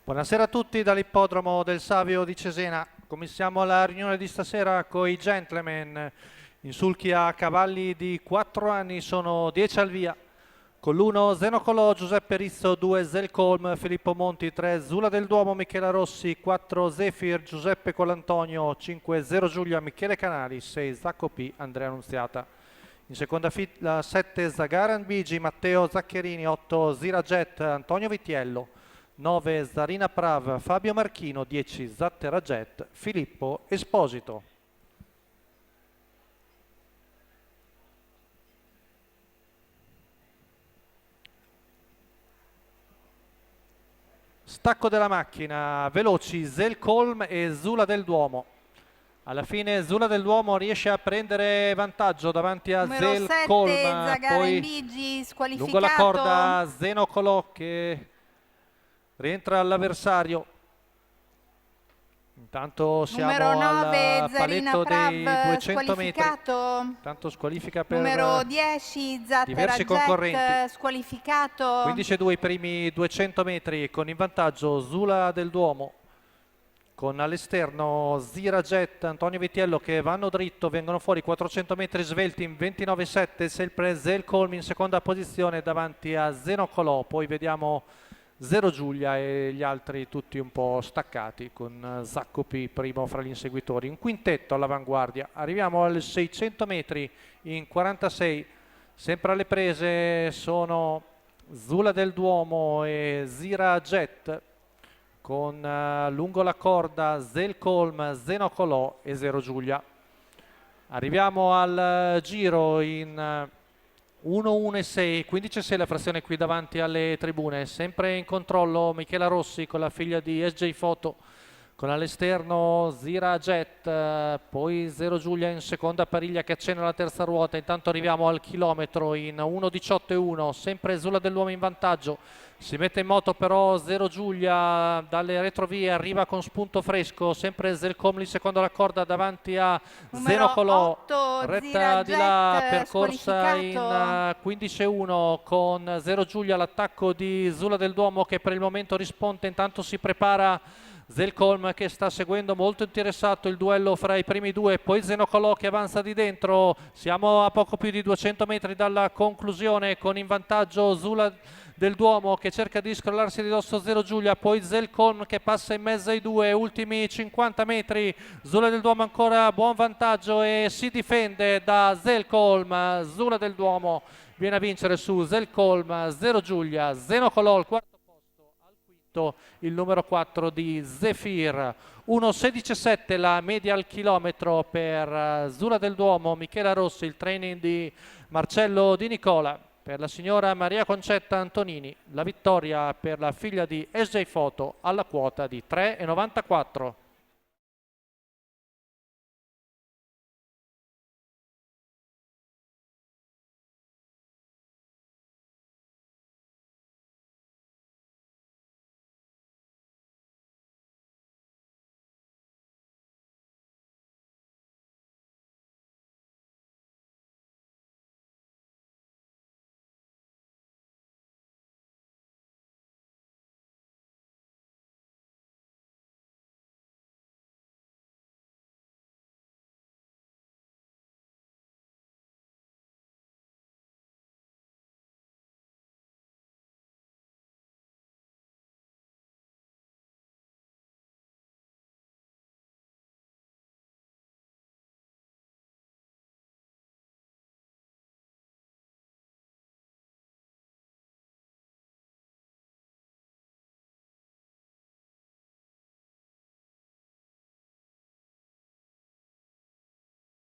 Buonasera a tutti dall'ippodromo del Savio di Cesena. Cominciamo la riunione di stasera con i gentleman. In sulchi a cavalli di 4 anni sono 10 al via. Con l'1 Zenocolò, Giuseppe Rizzo, 2 Zelcolm, Filippo Monti, 3 Zula del Duomo, Michela Rossi, 4 Zefir, Giuseppe Colantonio, 5 Zero Giulia, Michele Canali, 6 Zacco P, Andrea Annunziata. In seconda fila 7 Zagaran Bigi, Matteo Zaccherini, 8 Zirajet, Antonio Vitiello, 9 Zarina Prav, Fabio Marchino, 10 Zattera Jet, Filippo Esposito. Stacco della macchina, veloci Zelcolm e Zula del Duomo. Alla fine Zula del Duomo riesce a prendere vantaggio davanti a Zelcolm, poi Bigi, lungo la corda Zenocolò che rientra all'avversario. Intanto siamo al paletto dei 200 metri. Intanto squalifica per numero 10 diversi concorrenti. Squalificato. 15-2 i primi 200 metri con in vantaggio Zula del Duomo. Con all'esterno Zirajet, Antonio Vitiello che vanno dritto, vengono fuori 400 metri svelti in 29,7, sempre Zelcolm in seconda posizione davanti a Zenocolò, poi vediamo Zero Giulia e gli altri tutti un po' staccati con Zacco P primo fra gli inseguitori. Un quintetto all'avanguardia, arriviamo al 600 metri in 46, sempre alle prese sono Zula del Duomo e Zirajet, con lungo la corda Zelcolm, Zenocolò e Zero Giulia. Arriviamo al giro in 1-1-6, 15-6 la frazione qui davanti alle tribune, sempre in controllo Michela Rossi con la figlia di SJ Photo, con all'esterno Zirajet, poi Zero Giulia in seconda pariglia che accenna la terza ruota. Intanto arriviamo al chilometro in 1:18:1, sempre Zula dell'Uomo in vantaggio, si mette in moto però Zero Giulia dalle retrovie, arriva con spunto fresco, sempre Zelcolm in seconda la corda davanti a Zenocolò, retta di là percorsa in 15:1 con Zero Giulia, l'attacco di Zula del Duomo che per il momento risponde. Intanto si prepara Zelcolm che sta seguendo molto interessato il duello fra i primi due, poi Zenocolò che avanza di dentro. Siamo a poco più di 200 metri dalla conclusione con in vantaggio Zula del Duomo che cerca di scrollarsi di dosso Zero Giulia, poi Zelcolm che passa in mezzo ai due, ultimi 50 metri, Zula del Duomo ancora buon vantaggio e si difende da Zelcolm. Zula del Duomo viene a vincere su Zelcolm, Zero Giulia, Zenocolò al quarto posto, al quinto il numero 4 di Zefir. 1:16,7 la media al chilometro per Zula del Duomo, Michela Rossi, il training di Marcello Di Nicola. Per la signora Maria Concetta Antonini, la vittoria per la figlia di SJ Photo alla quota di 3,94.